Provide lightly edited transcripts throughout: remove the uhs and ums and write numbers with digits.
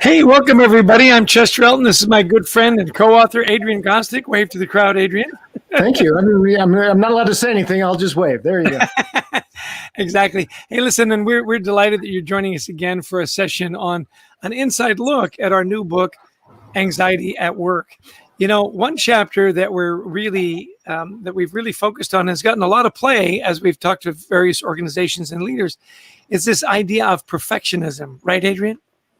Hey, welcome everybody. I'm Chester Elton. This is my good friend and co-author, Adrian Gostick. Wave to the crowd, Adrian. Thank you. I'm not allowed to say anything. I'll just wave. There you go. Exactly. Hey, listen, and we're delighted that you're joining us again for a session on an inside look at our new book, Anxiety at Work. You know, one chapter that we've really focused on has gotten a lot of play as we've talked to various organizations and leaders is this idea of perfectionism, right, Adrian?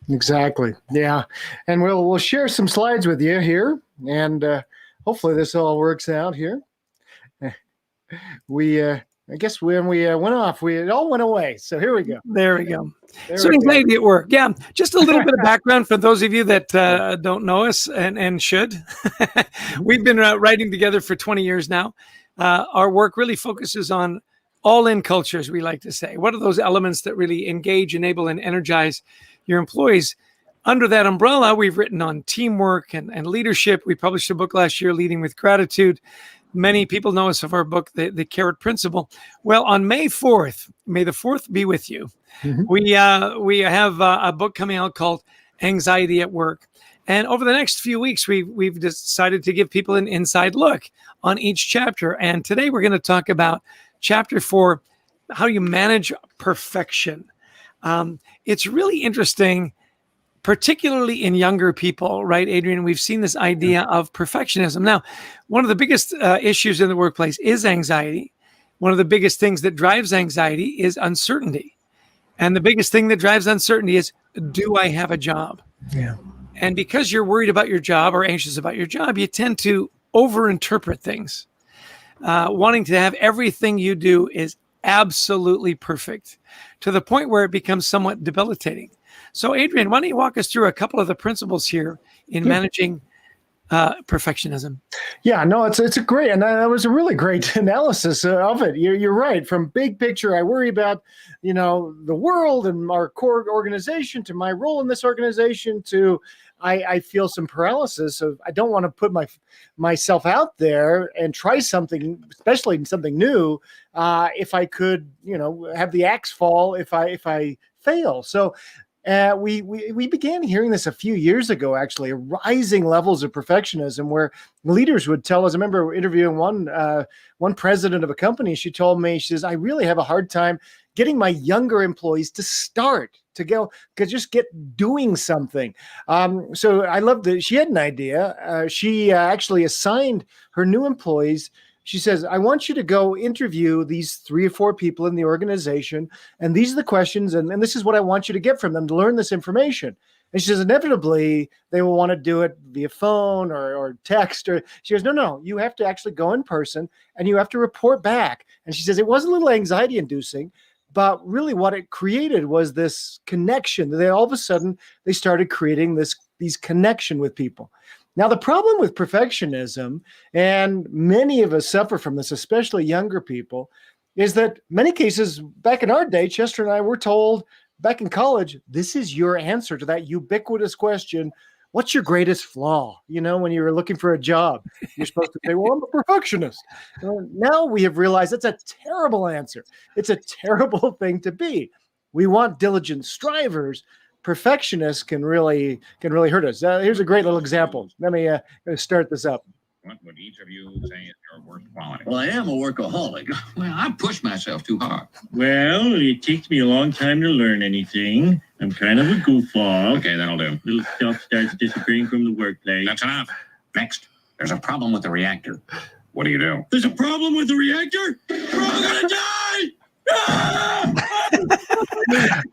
Exactly. Yeah. And we'll share some slides with you here, and hopefully this all works out here. I guess when we went off, it all went away. So here we go. There we go. So anxiety at work. Yeah. Just a little bit of background for those of you that don't know us and should. We've been writing together for 20 years now. Our work really focuses on all-in cultures, we like to say. What are those elements that really engage, enable, and energize your employees? Under that umbrella, we've written on teamwork and leadership. We published a book last year, Leading with Gratitude. Many people know us of our book, The Carrot Principle. Well, on May 4th, may the 4th be with you, we have a book coming out called Anxiety at Work. And over the next few weeks, we've decided to give people an inside look on each chapter. And today we're going to talk about Chapter 4, how you manage perfection. It's really interesting, particularly in younger people, right, Adrian? We've seen this idea of perfectionism. Now, one of the biggest issues in the workplace is anxiety. One of the biggest things that drives anxiety is uncertainty. And the biggest thing that drives uncertainty is, do I have a job? Yeah. And because you're worried about your job or anxious about your job, you tend to overinterpret things. Wanting to have everything you do is absolutely perfect to the point where it becomes somewhat debilitating. So, Adrian, why don't you walk us through a couple of the principles here in managing perfectionism? Yeah, no, it's a great, and that was a really great analysis of it. You're right. From big picture, I worry about, the world and our core organization, to my role in this organization, to I feel some paralysis of, I don't want to put myself out there and try something, especially something new, if I could, have the axe fall if I fail. So we began hearing this a few years ago, actually, rising levels of perfectionism, where leaders would tell us. I remember interviewing one president of a company. She told me, she says, I really have a hard time getting my younger employees to start, to just get doing something. So I love that she had an idea. She actually assigned her new employees. She says, I want you to go interview these 3 or 4 people in the organization, and these are the questions, and this is what I want you to get from them to learn this information. And she says, inevitably, they will want to do it via phone or text. Or she goes, no, you have to actually go in person, and you have to report back. And she says, it was a little anxiety-inducing, but really what it created was this connection. They all of a sudden, they started creating these connection with people. Now, the problem with perfectionism, and many of us suffer from this, especially younger people, is that many cases back in our day, Chester and I were told back in college, this is your answer to that ubiquitous question, what's your greatest flaw? When you were looking for a job, you're supposed to say, well, I'm a perfectionist. Now we have realized that's a terrible answer. It's a terrible thing to be. We want diligent strivers. Perfectionists can really hurt us. Here's a great little example. Let me start this up. What would each of you say is your worst quality? Well, I am a workaholic. Well, I push myself too hard. Well, it takes me a long time to learn anything. I'm kind of a goofball. Okay, that'll do. Little stuff starts disappearing from the workplace. That's enough. Next, there's a problem with the reactor. What do? There's a problem with the reactor? We're all gonna die!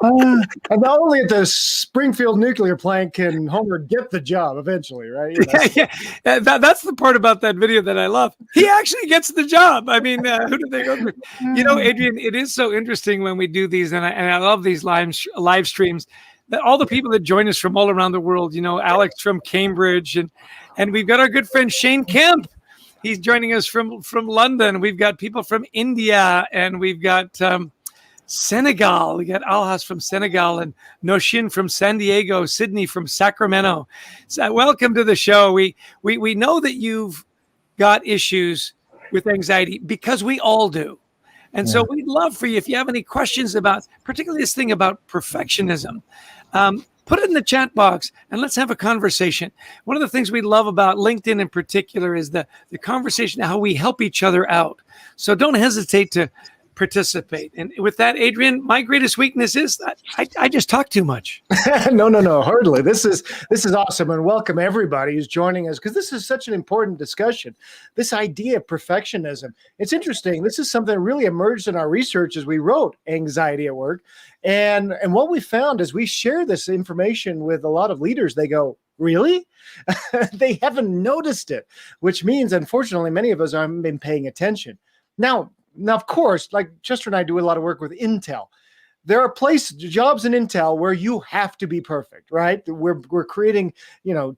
And only at the Springfield nuclear plant can Homer get the job eventually, right? You know? Yeah. That's the part about that video that I love. He actually gets the job. I mean, who did they go through? Adrian, it is so interesting when we do these, and I love these live streams. That all the people that join us from all around the world, Alex from Cambridge, and we've got our good friend Shane Kemp. He's joining us from London. We've got people from India, and we've got Senegal. We got Alhas from Senegal, and Noshin from San Diego, Sydney from Sacramento. So welcome to the show. We know that you've got issues with anxiety because we all do. And so we'd love for you, if you have any questions about, particularly this thing about perfectionism, put it in the chat box and let's have a conversation. One of the things we love about LinkedIn in particular is the conversation, how we help each other out. So don't hesitate to participate. And with that, Adrian, my greatest weakness is I just talk too much. No, hardly. This is awesome, and welcome everybody who's joining us, because this is such an important discussion. This idea of perfectionism. It's interesting. This is something that really emerged in our research as we wrote Anxiety at Work. And what we found is we share this information with a lot of leaders. They go, really? They haven't noticed it, which means, unfortunately, many of us haven't been paying attention. Now, of course, like Chester and I do a lot of work with Intel. There are jobs in Intel where you have to be perfect, right? We're creating,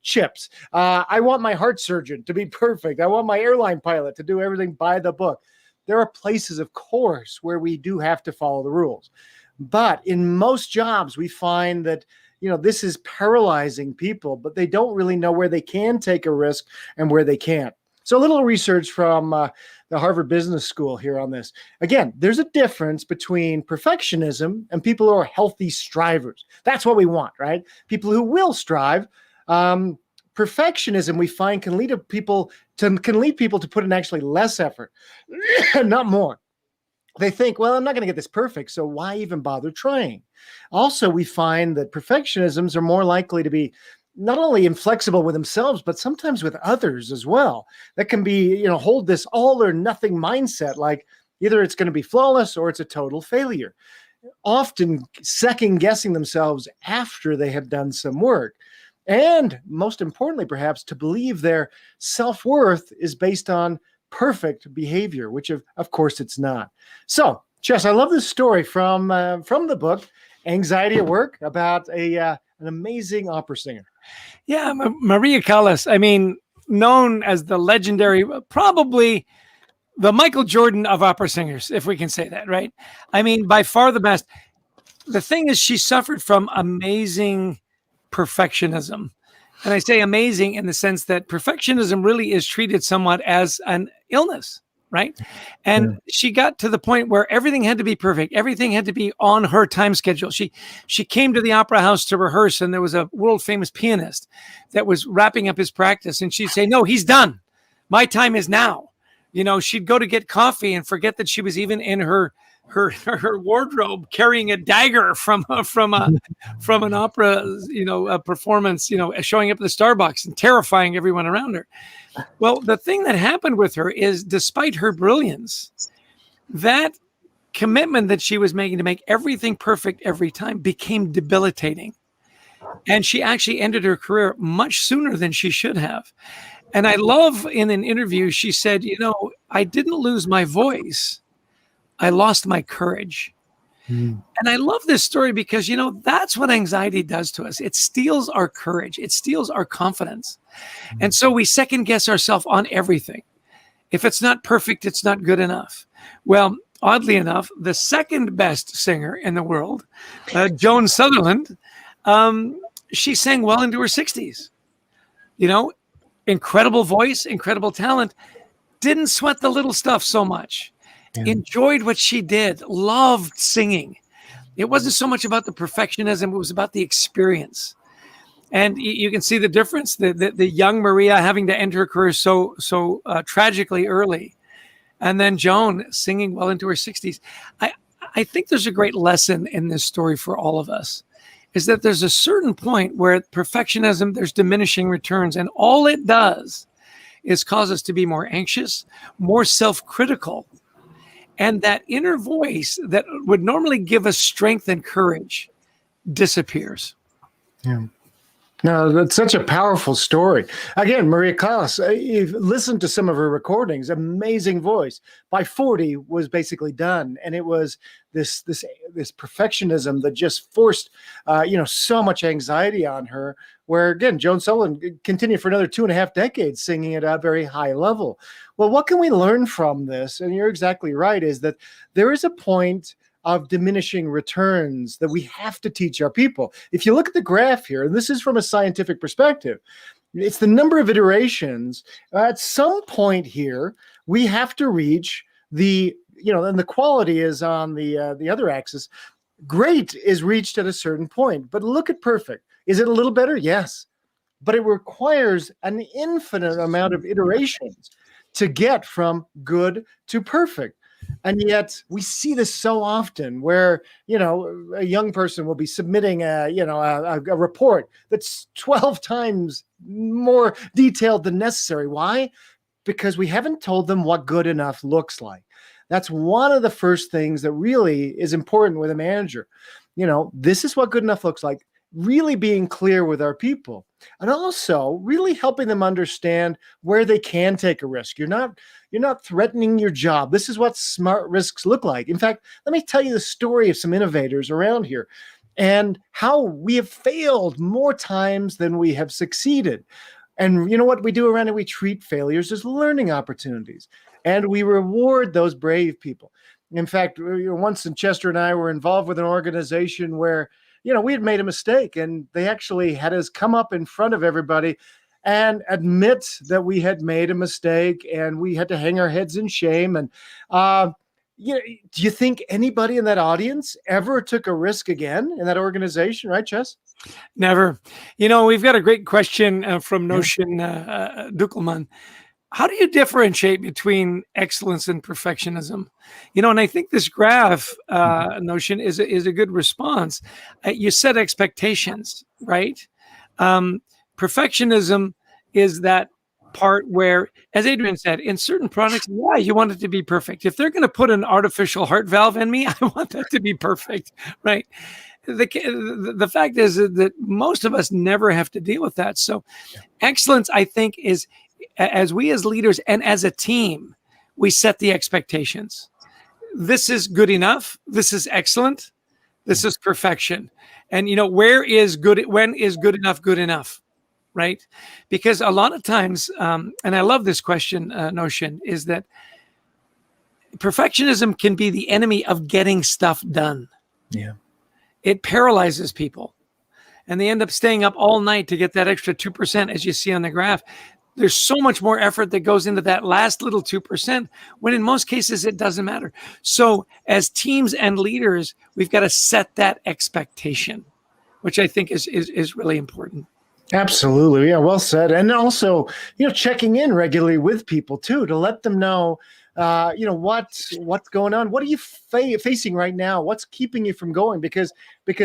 chips. I want my heart surgeon to be perfect. I want my airline pilot to do everything by the book. There are places, of course, where we do have to follow the rules. But in most jobs, we find that, this is paralyzing people, but they don't really know where they can take a risk and where they can't. So a little research from the Harvard Business School here on this. Again, there's a difference between perfectionism and people who are healthy strivers. That's what we want, right? People who will strive. Perfectionism, we find, can lead people to put in actually less effort, not more. They think, well, I'm not going to get this perfect, so why even bother trying? Also, we find that perfectionisms are more likely to be not only inflexible with themselves, but sometimes with others as well. That can be, hold this all or nothing mindset, like either it's going to be flawless or it's a total failure. Often second guessing themselves after they have done some work. And most importantly, perhaps, to believe their self-worth is based on perfect behavior, which of course it's not. So, Chess, I love this story from the book, Anxiety at Work, about an amazing opera singer. Yeah, Maria Callas, known as the legendary, probably the Michael Jordan of opera singers, if we can say that, right? By far the best. The thing is, she suffered from amazing perfectionism. And I say amazing in the sense that perfectionism really is treated somewhat as an illness, right? And she got to the point where everything had to be perfect. Everything had to be on her time schedule. She came to the opera house to rehearse, and there was a world famous pianist that was wrapping up his practice. And she'd say, no, he's done. My time is now. She'd go to get coffee and forget that she was even in her wardrobe carrying a dagger from an opera, a performance, showing up at the Starbucks and terrifying everyone around her. Well, the thing that happened with her is, despite her brilliance, that commitment that she was making to make everything perfect every time became debilitating. And she actually ended her career much sooner than she should have. And I love, in an interview, she said, I didn't lose my voice. I lost my courage. And I love this story because, that's what anxiety does to us. It steals our courage. It steals our confidence. And so we second guess ourselves on everything. If it's not perfect, it's not good enough. Well, oddly enough, the second best singer in the world, Joan Sutherland, she sang well into her 60s. Incredible voice, incredible talent, didn't sweat the little stuff so much. Enjoyed what she did, loved singing. It wasn't so much about the perfectionism, it was about the experience. And you can see the difference, the young Maria having to end her career so tragically early. And then Joan singing well into her 60s. I think there's a great lesson in this story for all of us, is that there's a certain point where perfectionism, there's diminishing returns. And all it does is cause us to be more anxious, more self-critical. And that inner voice that would normally give us strength and courage disappears. Yeah. No, that's such a powerful story. Again, Maria Callas, you've listened to some of her recordings, amazing voice. By 40 was basically done. And it was this perfectionism that just forced, so much anxiety on her, where again, Joan Sullivan continued for another 2.5 decades singing at a very high level. Well, what can we learn from this? And you're exactly right, is that there is a point of diminishing returns that we have to teach our people. If you look at the graph here, and this is from a scientific perspective, it's the number of iterations. At some point here, we have to reach the, and the quality is on the other axis. Great is reached at a certain point, but look at perfect. Is it a little better? Yes, but it requires an infinite amount of iterations to get from good to perfect. And yet we see this so often where, a young person will be submitting a report that's 12 times more detailed than necessary. Why? Because we haven't told them what good enough looks like. That's one of the first things that really is important with a manager. This is what good enough looks like. Really being clear with our people, and also really helping them understand where they can take a risk. You're not threatening your job. This is what smart risks look like. In fact, let me tell you the story of some innovators around here and how we have failed more times than we have succeeded. And you know what we do around it? We treat failures as learning opportunities, and we reward those brave people. In fact, once Chester and I were involved with an organization where we had made a mistake, and they actually had us come up in front of everybody and admit that we had made a mistake, and we had to hang our heads in shame. And do you think anybody in that audience ever took a risk again in that organization? Right, Chess? Never. We've got a great question from Notion Dukelman. How do you differentiate between excellence and perfectionism? And I think this graph notion is a good response. You set expectations, right? Perfectionism is that part where, as Adrian said, in certain products, you want it to be perfect. If they're going to put an artificial heart valve in me, I want that to be perfect, right? The fact is that most of us never have to deal with that. So excellence, I think, is as we as leaders and as a team, we set the expectations. This is good enough. This is excellent. This is perfection. And, where is good? When is good enough good enough? Right? Because a lot of times, and I love this question notion, is that perfectionism can be the enemy of getting stuff done. Yeah. It paralyzes people, and they end up staying up all night to get that extra 2%, as you see on the graph. There's so much more effort that goes into that last little 2%, when in most cases it doesn't matter. So as teams and leaders, we've got to set that expectation, which I think is really important. Absolutely. Yeah, well said. And also, checking in regularly with people too, to let them know, what's going on. What are you facing right now? What's keeping you from going? Because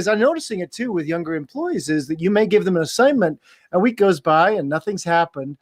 I'm noticing it too with younger employees, is that you may give them an assignment, a week goes by and nothing's happened.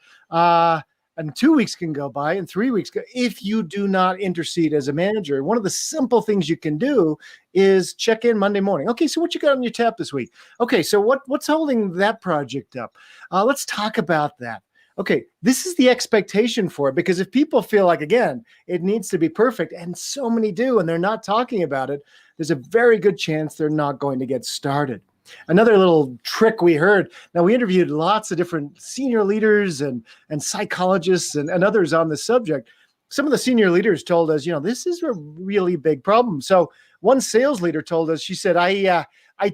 And 2 weeks can go by, and 3 weeks if you do not intercede as a manager. One of the simple things you can do is check in Monday morning. Okay, so what you got on your tap this week? Okay, so what's holding that project up? Let's talk about that. Okay, this is the expectation for it, because if people feel like, again, it needs to be perfect, and so many do, and they're not talking about it, there's a very good chance they're not going to get started. Another little trick we heard. Now, we interviewed lots of different senior leaders and psychologists and others on this subject. Some of the senior leaders told us, this is a really big problem. So one sales leader told us, she said, I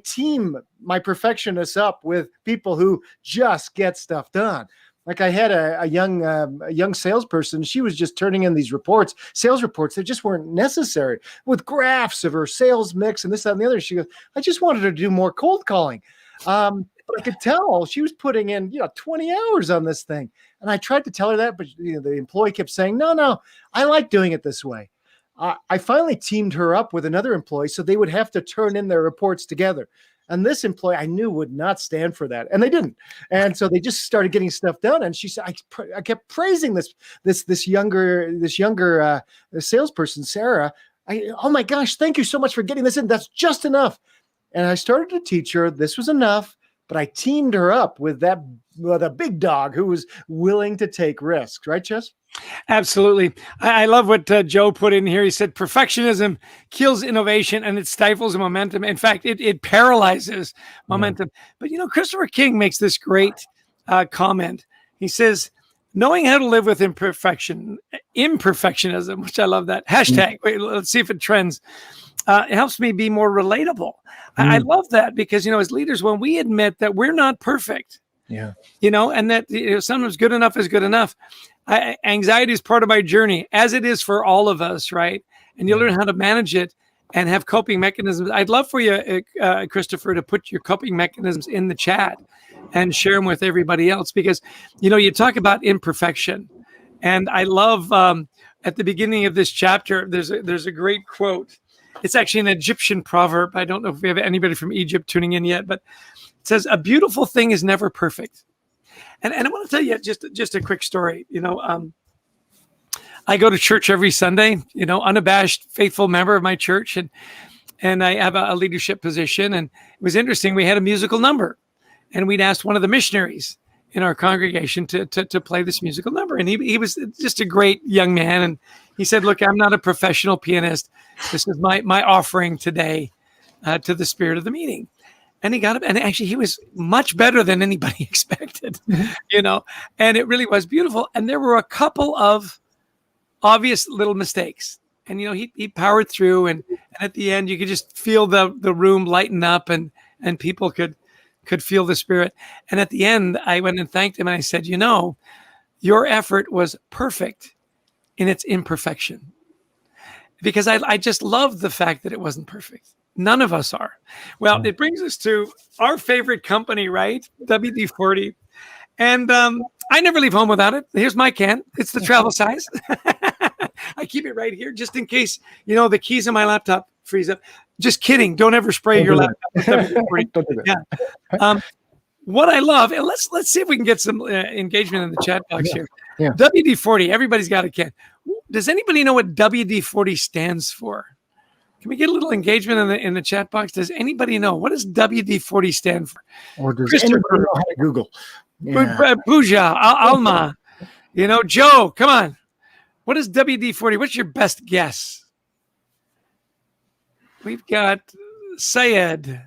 team my perfectionists up with people who just get stuff done. Like I had a young salesperson. She was just turning in these sales reports that just weren't necessary, with graphs of her sales mix and this, that, and the other. She goes, I just wanted her to do more cold calling. But I could tell she was putting in, 20 hours on this thing. And I tried to tell her that, but the employee kept saying, no, I like doing it this way. I finally teamed her up with another employee so they would have to turn in their reports together. And this employee I knew would not stand for that, and they didn't. And so they just started getting stuff done. And she said, I kept praising this younger salesperson, Sarah, Oh my gosh, thank you so much for getting this in. That's just enough. And I started to teach her this was enough, but I teamed her up with a big dog who was willing to take risks. Right, Chess? Absolutely. I love what Joe put in here. He said, perfectionism kills innovation and it stifles momentum. In fact, it paralyzes momentum. But, Christopher King makes this great comment. He says, knowing how to live with imperfectionism, which I love that. Hashtag, wait, let's see if it trends. It helps me be more relatable. I love that because, as leaders, when we admit that we're not perfect, and that sometimes good enough is good enough. Anxiety is part of my journey, as it is for all of us, right? And you learn how to manage it and have coping mechanisms. I'd love for you, Christopher, to put your coping mechanisms in the chat and share them with everybody else because, you talk about imperfection. And I love at the beginning of this chapter, there's a great quote. It's actually an Egyptian proverb. I don't know if we have anybody from Egypt tuning in yet, but it says, a beautiful thing is never perfect. And I want to tell you just a quick story. I go to church every Sunday, unabashed, faithful member of my church. And I have a leadership position. And it was interesting. We had a musical number and we'd asked one of the missionaries in our congregation to play this musical number. And he was just a great young man. And he said, look, I'm not a professional pianist. This is my offering today to the spirit of the meeting. And he got up, and actually he was much better than anybody expected, and it really was beautiful. And there were a couple of obvious little mistakes. And, he powered through, and at the end you could just feel the room lighten up and people could feel the spirit. And at the end I went and thanked him and I said, your effort was perfect in its imperfection. Because I just loved the fact that it wasn't perfect. None of us are. Well, it brings us to our favorite company, right? WD-40. And I never leave home without it. Here's my can. It's the travel size. I keep it right here just in case, the keys in my laptop freeze up. Just kidding. Don't ever spray your laptop with WD-40. Don't do that. Yeah. What I love, and let's see if we can get some engagement in the chat box here. Yeah. WD-40, everybody's got a can. Does anybody know what WD-40 stands for? Can we get a little engagement in the chat box? Does anybody know? What does WD-40 stand for? Or does anybody know how to Google? Yeah. Pooja, Alma, Joe, come on. What is WD-40? What's your best guess? We've got Syed.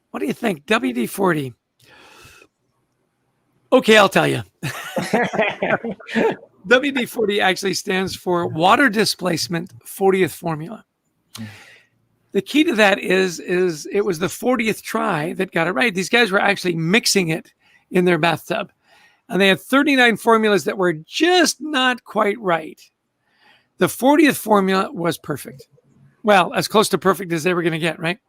What do you think? WD-40. Okay, I'll tell you. WD-40 actually stands for water displacement 40th formula. The key to that is it was the 40th try that got it right. These guys were actually mixing it in their bathtub. And they had 39 formulas that were just not quite right. The 40th formula was perfect. Well, as close to perfect as they were going to get, right?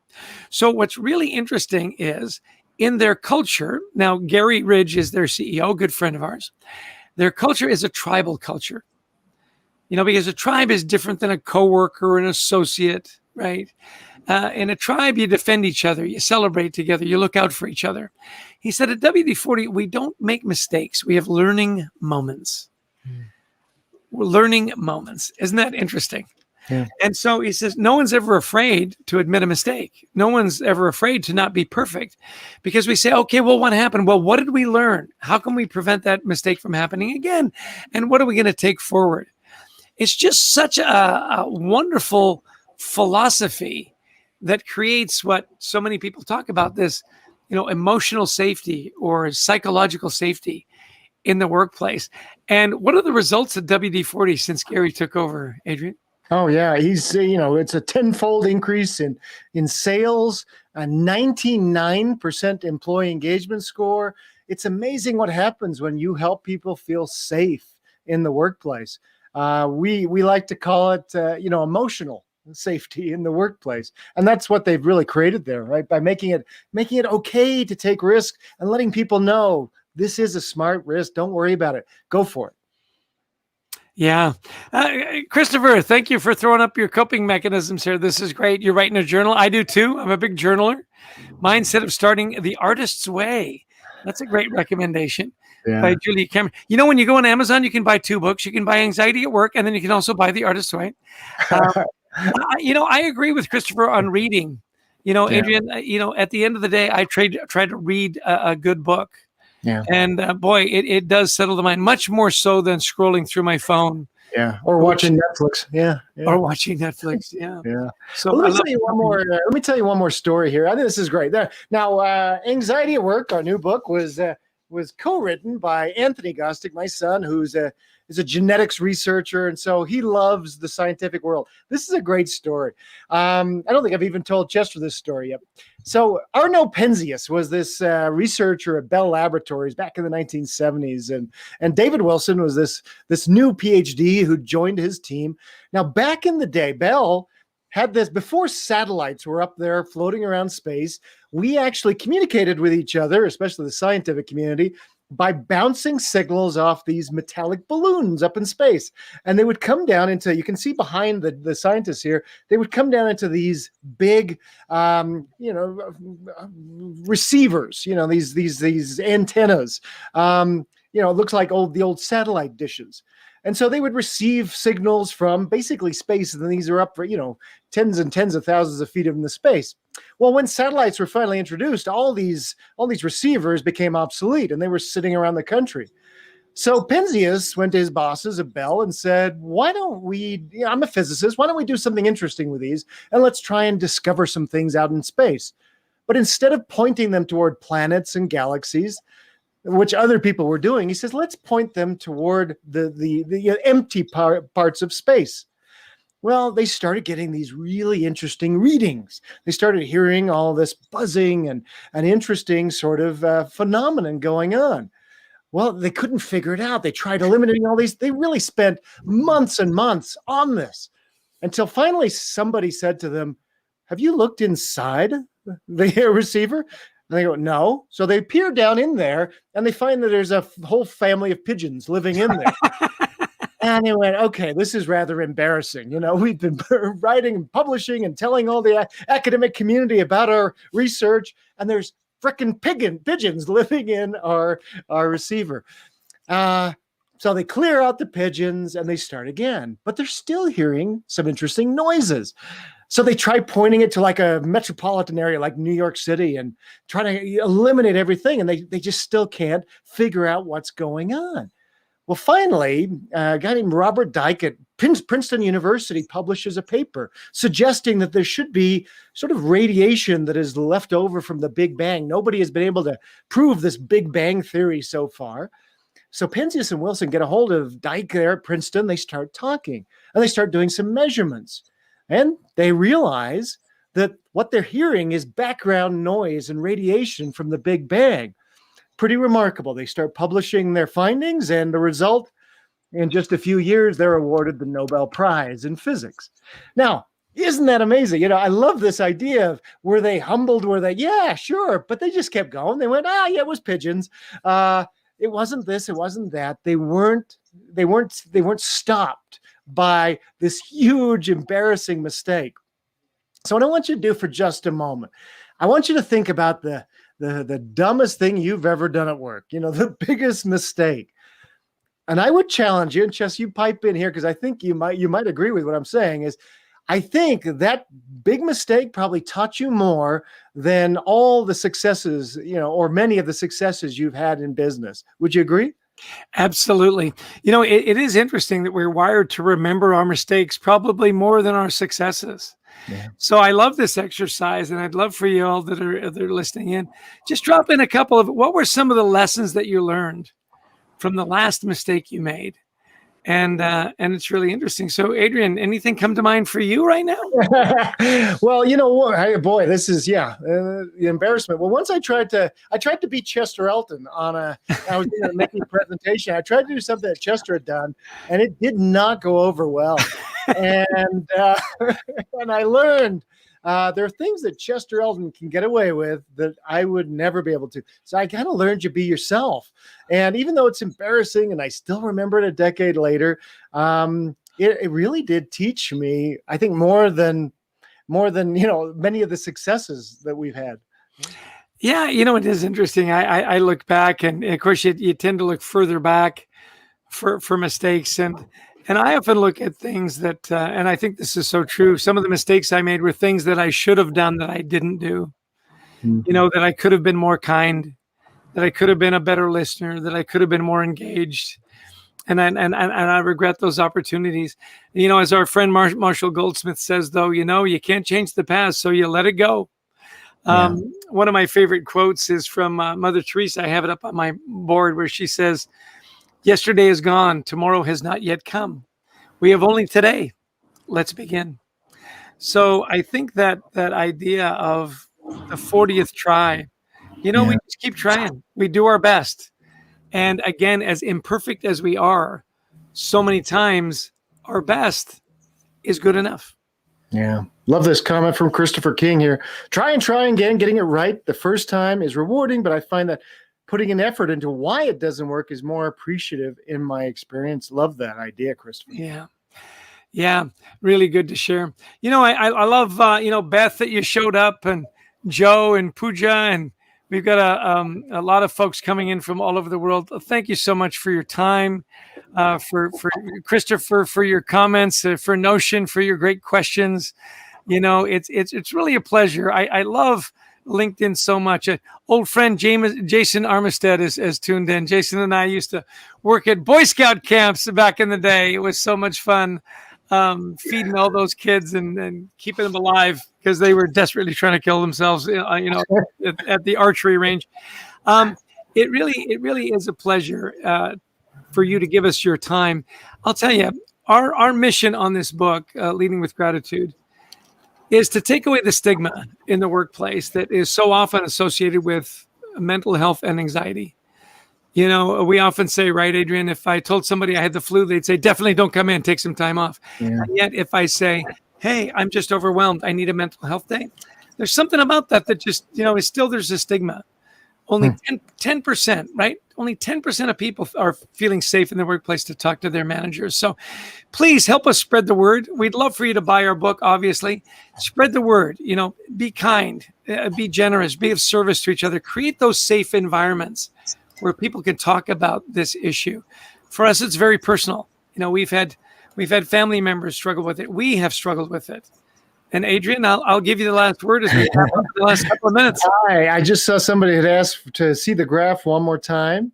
So what's really interesting is in their culture, now Gary Ridge is their CEO, good friend of ours. Their culture is a tribal culture. Because a tribe is different than a coworker or an associate, right? In a tribe, you defend each other, you celebrate together, you look out for each other. He said at WD-40, we don't make mistakes. We have learning moments. We're learning moments. Isn't that interesting? Yeah. And so he says, no one's ever afraid to admit a mistake. No one's ever afraid to not be perfect because we say, okay, well, what happened? Well, what did we learn? How can we prevent that mistake from happening again? And what are we going to take forward? It's just such a wonderful philosophy that creates what so many people talk about, this, emotional safety or psychological safety in the workplace. And what are the results of WD-40 since Gary took over, Adrian? Oh yeah, he's it's a tenfold increase in sales, a 99% employee engagement score. It's amazing what happens when you help people feel safe in the workplace. We like to call it emotional safety in the workplace, and that's what they've really created there, right? By making it okay to take risks and letting people know this is a smart risk. Don't worry about it. Go for it. Yeah. Christopher, thank you for throwing up your coping mechanisms here. This is great. You're writing a journal. I do too. I'm a big journaler. Mindset of Starting the Artist's Way. That's a great recommendation by Julia Cameron. When you go on Amazon, you can buy 2 books. You can buy Anxiety at Work, and then you can also buy The Artist's Way. I agree with Christopher on reading. Adrian, at the end of the day, I try to read a good book. Yeah. And boy, it does settle the mind much more so than scrolling through my phone. Yeah. Or watching Netflix. Yeah. Or watching Netflix. Yeah. Yeah. So Well, let me tell you one more story here. I think this is great. Now, Anxiety at Work, our new book, was co-written by Anthony Gostick, my son, who's is a genetics researcher, and so he loves the scientific world. This is a great story. I don't think I've even told Chester this story yet. So Arno Penzias was this researcher at Bell Laboratories back in the 1970s, and David Wilson was this new PhD who joined his team. Now, back in the day, Bell had this, before satellites were up there floating around space, we actually communicated with each other, especially the scientific community, by bouncing signals off these metallic balloons up in space. And they would come down into, you can see behind the scientists here, they would come down into these big, receivers, these antennas. It looks like the old satellite dishes. And so they would receive signals from basically space, and then these are up for, tens and tens of thousands of feet in the space. Well, when satellites were finally introduced, all these receivers became obsolete, and they were sitting around the country. So Penzias went to his bosses at Bell and said, why don't we, I'm a physicist, why don't we do something interesting with these, and let's try and discover some things out in space. But instead of pointing them toward planets and galaxies, which other people were doing, he says, let's point them toward the empty parts of space. Well, they started getting these really interesting readings. They started hearing all this buzzing and an interesting sort of phenomenon going on. Well, they couldn't figure it out. They tried eliminating all these. They really spent months and months on this until finally somebody said to them, have you looked inside the receiver? And they go, no. So they peer down in there and they find that there's a whole family of pigeons living in there. And they went, okay, this is rather embarrassing. We've been writing and publishing and telling all the academic community about our research, and there's frickin' pigeons living in our receiver. So they clear out the pigeons and they start again, but they're still hearing some interesting noises. So they try pointing it to like a metropolitan area like New York City and try to eliminate everything. And they just still can't figure out what's going on. Well, finally, a guy named Robert Dyke at Princeton University publishes a paper suggesting that there should be sort of radiation that is left over from the Big Bang. Nobody has been able to prove this Big Bang theory so far. So Penzias and Wilson get a hold of Dyke there at Princeton. They start talking and they start doing some measurements. And they realize that what they're hearing is background noise and radiation from the Big Bang. Pretty remarkable. They start publishing their findings, and the result, in just a few years, they're awarded the Nobel Prize in physics. Now, isn't that amazing? I love this idea of, were they humbled? Were they, yeah, sure. But they just kept going. They went, yeah, it was pigeons. It wasn't this, it wasn't that. They weren't stopped by this huge, embarrassing mistake. So what I want you to do for just a moment, I want you to think about the dumbest thing you've ever done at work, the biggest mistake. And I would challenge you, and Chess, you pipe in here, because I think you might agree with what I'm saying, is I think that big mistake probably taught you more than all the successes, or many of the successes you've had in business. Would you agree? Absolutely. It is interesting that we're wired to remember our mistakes probably more than our successes. Yeah. So I love this exercise, and I'd love for you all that are listening in, just drop in a couple of, what were some of the lessons that you learned from the last mistake you made? And it's really interesting. So, Adrian, anything come to mind for you right now? Well, boy, this is the embarrassment. Well, once I tried to beat Chester Elton I was making a presentation. I tried to do something that Chester had done, and it did not go over well. And and I learned there are things that Chester Elton can get away with that I would never be able to. So I kind of learned you be yourself. And even though it's embarrassing, and I still remember it a decade later, it really did teach me, I think, more than many of the successes that we've had. Yeah, it is interesting. I look back, and of course you tend to look further back for mistakes. And And I often look at things that, and I think this is so true. Some of the mistakes I made were things that I should have done that I didn't do. You know, that I could have been more kind, that I could have been a better listener, that I could have been more engaged. And I regret those opportunities. You know, as our friend Marshall Goldsmith says, though, you know, you can't change the past, so you let it go. One of my favorite quotes is from Mother Teresa. I have it up on my board where she says, "Yesterday is gone. Tomorrow has not yet come. We have only today. Let's begin." So I think that idea of the 40th try, you know, we just keep trying. We do our best. And again, as imperfect as we are, so many times our best is good enough. Yeah. Love this comment from Christopher King here. Try again. Getting it right the first time is rewarding, but I find that putting an effort into why it doesn't work is more appreciative in my experience. Love that idea, Christopher. Yeah. Yeah. Really good to share. You know, I love, you know, Beth, that you showed up, and Joe and Pooja, and we've got a lot of folks coming in from all over the world. Thank you so much for your time, for Christopher, for your comments, for Notion, for your great questions. You know, it's really a pleasure. I love LinkedIn so much. Old friend Jason Armistead is tuned in. Jason and I used to work at Boy Scout camps back in the day. It was so much fun, feeding all those kids and keeping them alive because they were desperately trying to kill themselves, you know, at the archery range. It really is a pleasure for you to give us your time. I'll tell you, our mission on this book, Leading with Gratitude, is to take away the stigma in the workplace that is so often associated with mental health and anxiety. You know, we often say, right, Adrian, if I told somebody I had the flu, they'd say, definitely don't come in, take some time off. Yeah. And yet if I say, hey, I'm just overwhelmed, I need a mental health day, there's something about that just, you know, is still, there's a stigma. Only 10%, right? Only 10% of people are feeling safe in their workplace to talk to their managers. So please help us spread the word. We'd love for you to buy our book, obviously. Spread the word, you know, be kind, be generous, be of service to each other. Create those safe environments where people can talk about this issue. For us, it's very personal. You know, we've had family members struggle with it. We have struggled with it. And Adrian, I'll give you the last word as we wrap up the last couple of minutes. Hi, I just saw somebody had asked to see the graph one more time.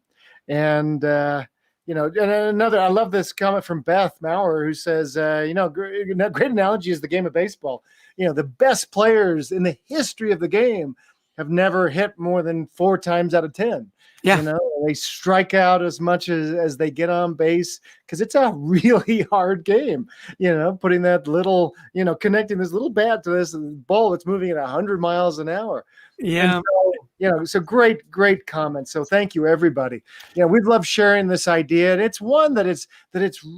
And, you know, and another, I love this comment from Beth Maurer, who says, you know, great analogy is the game of baseball. You know, the best players in the history of the game have never hit more than 4 times out of 10. Yeah. You know, they strike out as much as they get on base because it's a really hard game, you know, putting that little, you know, connecting this little bat to this ball that's moving at 100 miles an hour. Yeah. So, you know, so great comment. So thank you, everybody. Yeah, we've loved sharing this idea. And it's one that it's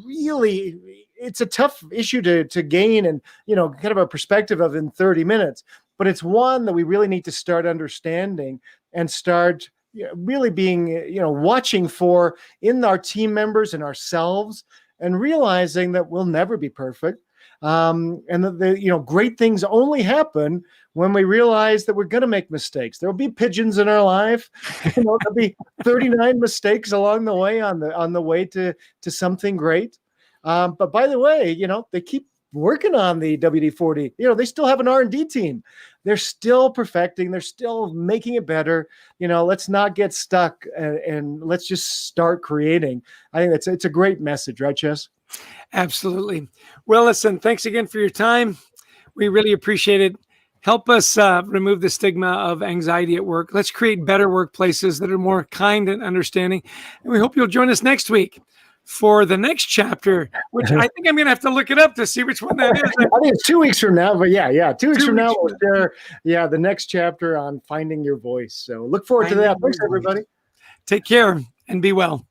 really, it's a tough issue to gain and, you know, kind of a perspective of in 30 minutes. But it's one that we really need to start understanding and start really being, you know, watching for in our team members and ourselves, and realizing that we'll never be perfect. And that you know, great things only happen when we realize that we're going to make mistakes. There'll be pigeons in our life. You know, there'll be 39 mistakes along the way on the way to something great. But by the way, you know, they keep working on the WD-40. You know, they still have an R&D team. They're still perfecting. They're still making it better. You know, let's not get stuck and let's just start creating. I think it's a great message, right, Chess? Absolutely. Well, listen, thanks again for your time. We really appreciate it. Help us remove the stigma of anxiety at work. Let's create better workplaces that are more kind and understanding. And we hope you'll join us next week for the next chapter, which I think I'm going to have to look it up to see which one that is. I think it's 2 weeks from now, but yeah, 2 weeks from now we'll share, the next chapter on finding your voice. So look forward to that. Thanks, everybody. Take care and be well.